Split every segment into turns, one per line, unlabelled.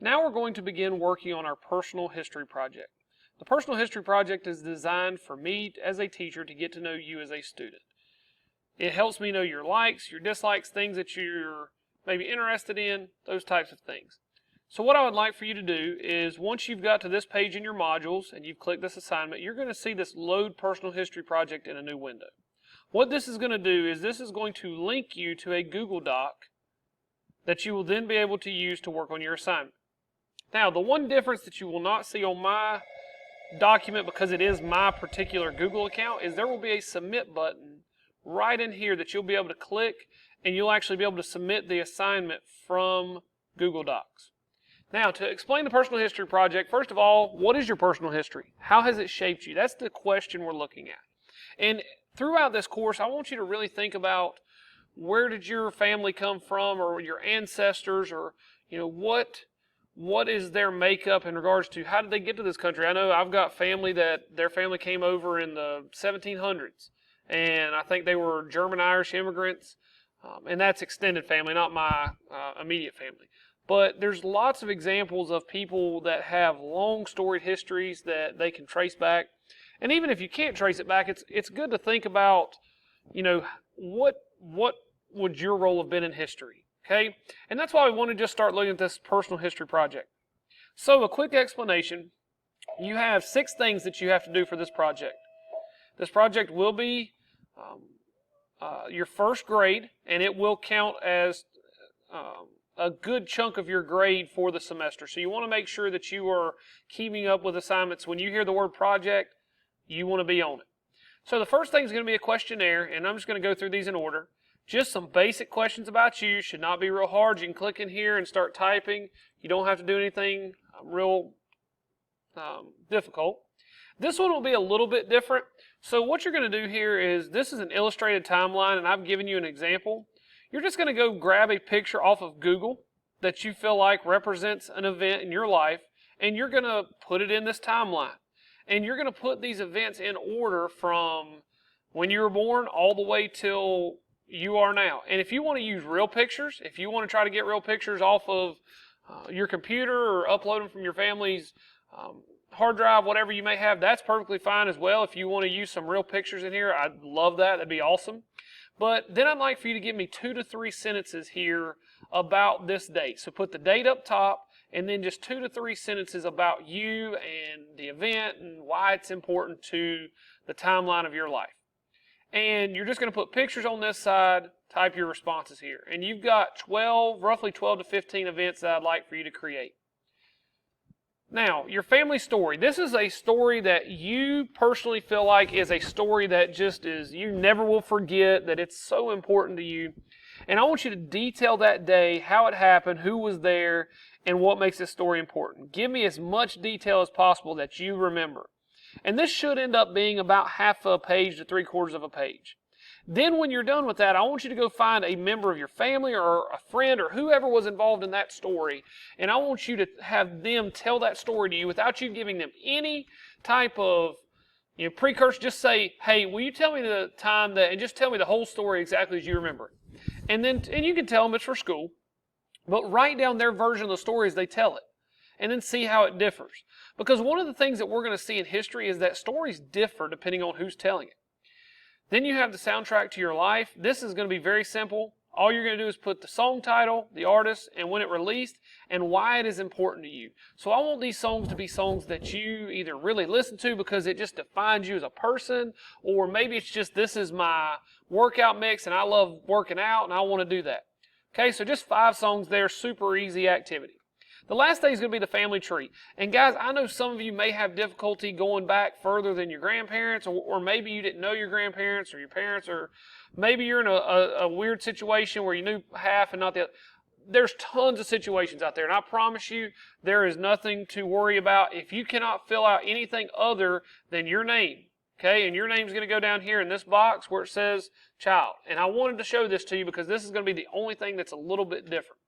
Now we're going to begin working on our personal history project. The personal history project is designed for me as a teacher to get to know you as a student. It helps me know your likes, your dislikes, things that you're maybe interested in, those types of things. So what I would like for you to do is once you've got to this page in your modules and you've clicked this assignment, you're going to see this Load Personal History Project in a new window. What this is going to do is this is going to link you to a Google Doc that you will then be able to use to work on your assignment. Now, the one difference that you will not see on my document, because it is my particular Google account, is there will be a submit button right in here that you'll be able to click, and you'll actually be able to submit the assignment from Google Docs. Now, to explain the personal history project, first of all, what is your personal history? How has it shaped you? That's the question we're looking at. And throughout this course, I want you to really think about where did your family come from, or your ancestors, or what is their makeup in regards to how did they get to this country? I know I've got family that their family came over in the 1700s, and I think they were German-Irish immigrants, and that's extended family, not my immediate family. But there's lots of examples of people that have long storied histories that they can trace back. And even if you can't trace it back, it's good to think about, what would your role have been in history? Okay? And that's why we want to just start looking at this personal history project. So a quick explanation. You have 6 things that you have to do for this project. This project will be your first grade, and it will count as a good chunk of your grade for the semester. So you want to make sure that you are keeping up with assignments. When you hear the word project, you want to be on it. So the first thing is going to be a questionnaire, and I'm just going to go through these in order. Just some basic questions about you. Should not be real hard. You can click in here and start typing. You don't have to do anything real difficult. This one will be a little bit different. So what you're going to do here is, this is an illustrated timeline, and I've given you an example. You're just going to go grab a picture off of Google that you feel like represents an event in your life, and you're going to put it in this timeline. And you're going to put these events in order from when you were born all the way till you are now. And if you want to use real pictures, if you want to try to get real pictures off of your computer or upload them from your family's hard drive, whatever you may have, that's perfectly fine as well. If you want to use some real pictures in here, I'd love that. That'd be awesome. But then I'd like for you to give me 2 to 3 sentences here about this date. So put the date up top, and then just 2 to 3 sentences about you and the event and why it's important to the timeline of your life. And you're just going to put pictures on this side, type your responses here. And you've got roughly 12 to 15 events that I'd like for you to create. Now, your family story. This is a story that you personally feel like is a story that just is, you never will forget, that it's so important to you. And I want you to detail that day, how it happened, who was there, and what makes this story important. Give me as much detail as possible that you remember. And this should end up being about half a page to 3/4 of a page. Then when you're done with that, I want you to go find a member of your family or a friend or whoever was involved in that story, and I want you to have them tell that story to you without you giving them any type of precursor. Just say, hey, will you tell me the time that, and just tell me the whole story exactly as you remember it. And you can tell them it's for school, but write down their version of the story as they tell it, and then see how it differs. Because one of the things that we're going to see in history is that stories differ depending on who's telling it. Then you have the soundtrack to your life. This is going to be very simple. All you're going to do is put the song title, the artist, and when it released, and why it is important to you. So I want these songs to be songs that you either really listen to because it just defines you as a person, or maybe it's just, this is my workout mix and I love working out and I want to do that. Okay, so just 5 songs there, super easy activity. The last thing is going to be the family tree. And guys, I know some of you may have difficulty going back further than your grandparents, or maybe you didn't know your grandparents or your parents, or maybe you're in a weird situation where you knew half and not the other. There's tons of situations out there, and I promise you there is nothing to worry about if you cannot fill out anything other than your name. Okay, and your name's going to go down here in this box where it says child. And I wanted to show this to you because this is going to be the only thing that's a little bit different.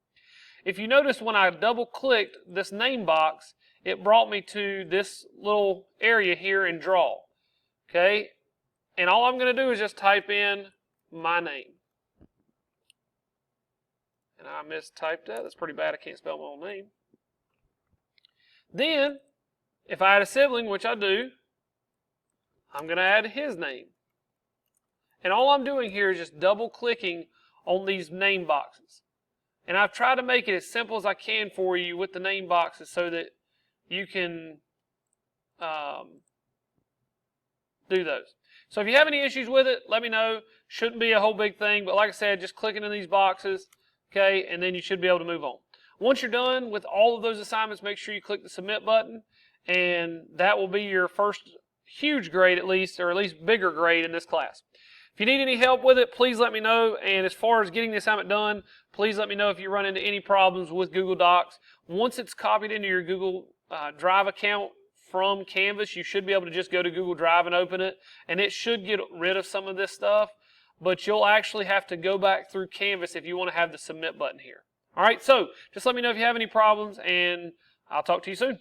If you notice, when I double-clicked this name box, it brought me to this little area here in Draw. Okay? And all I'm going to do is just type in my name. And I mistyped that. That's pretty bad. I can't spell my own name. Then, if I had a sibling, which I do, I'm going to add his name. And all I'm doing here is just double clicking on these name boxes. And I've tried to make it as simple as I can for you with the name boxes so that you can do those. So if you have any issues with it, let me know. Shouldn't be a whole big thing, but like I said, just clicking in these boxes, okay, and then you should be able to move on. Once you're done with all of those assignments, make sure you click the submit button, and that will be your first huge grade at least, or at least bigger grade in this class. If you need any help with it, please let me know, and as far as getting the assignment done, please let me know if you run into any problems with Google Docs. Once it's copied into your Google Drive account from Canvas, you should be able to just go to Google Drive and open it, and it should get rid of some of this stuff, but you'll actually have to go back through Canvas if you want to have the submit button here. All right, so just let me know if you have any problems, and I'll talk to you soon.